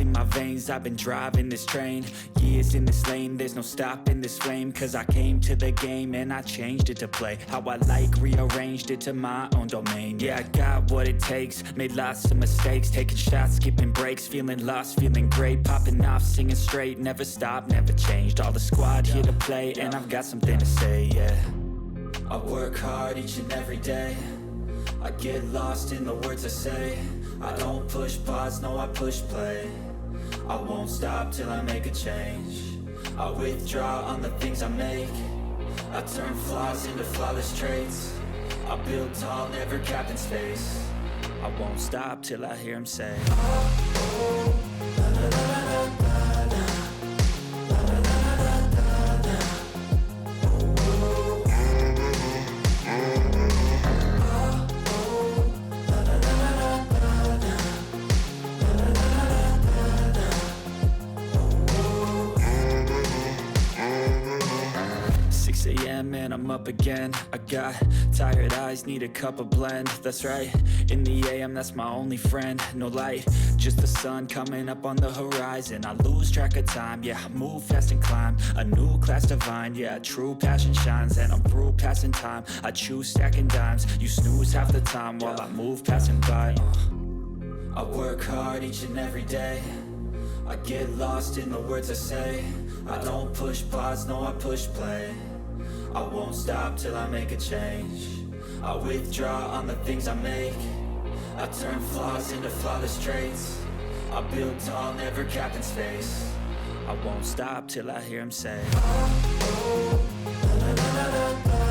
in my veins, I've been driving this train. Years in this lane, there's no stopping this flame. Cause I came to the game and I changed it to play how I like, rearranged it to my own domain. Yeah, I got what it takes, made lots of mistakes, taking shots, skipping breaks, feeling lost, feeling great, popping off, singing straight, never stopped, never changed. All the squad here to play, and I've got something to say, yeah. I work hard each and every day, I get lost in the words I say. I don't push pause, no I push play. I won't stop till I make a change. I withdraw on the things I make. I turn flaws into flawless traits. I build tall, never capped in space. I won't stop till I hear him say, oh, la, la, la, la, la. And I'm up again. I got tired eyes, need a cup of blend. That's right, in the AM, that's my only friend. No light, just the sun coming up on the horizon. I lose track of time, yeah, I move fast and climb a new class divine, yeah, true passion shines. And I'm through passing time, I choose stacking dimes. You snooze half the time while I move passing by. I work hard each and every day, I get lost in the words I say. I don't push pause, no I push play. I won't stop till I make a change. I withdraw on the things I make. I turn flaws into flawless traits. I build tall, never capped in space. I won't stop till I hear him say, oh, la, la, la, la, la.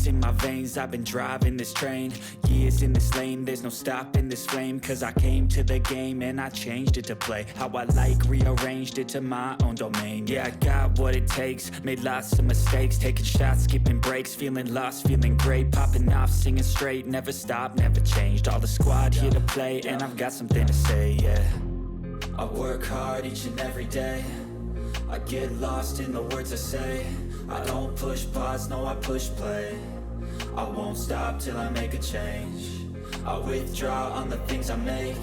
In my veins, I've been driving this train. Years in this lane, there's no stopping this flame. Cause I came to the game and I changed it to play how I like, rearranged it to my own domain. Yeah, I got what it takes, made lots of mistakes, taking shots, skipping breaks, feeling lost, feeling great, popping off, singing straight, never stopped, never changed. All the squad here to play, and I've got something to say, yeah. I work hard each and every day, I get lost in the words I say. I don't push pause, no I push play. I won't stop till I make a change. I withdraw on the things I make.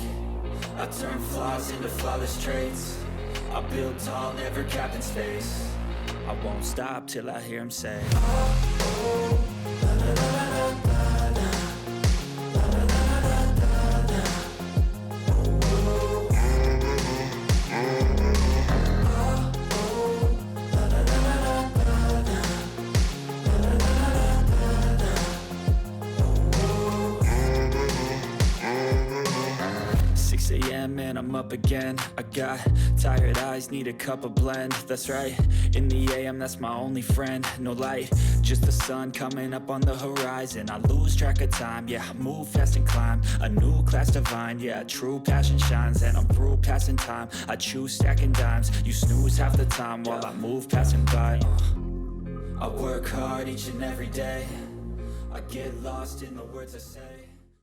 I turn flaws into flawless traits. I build tall, never capped in space. I won't stop till I hear him say, oh, la, la, la, la, la. And I'm up again. I got tired eyes, need a cup of blend. That's right, in the AM, that's my only friend. No light, just the sun coming up on the horizon. I lose track of time, yeah, I move fast and climb a new class divine, yeah, true passion shines. And I'm through passing time, I choose stacking dimes. You snooze half the time while I move passing by. I work hard each and every day, I get lost in the words I say.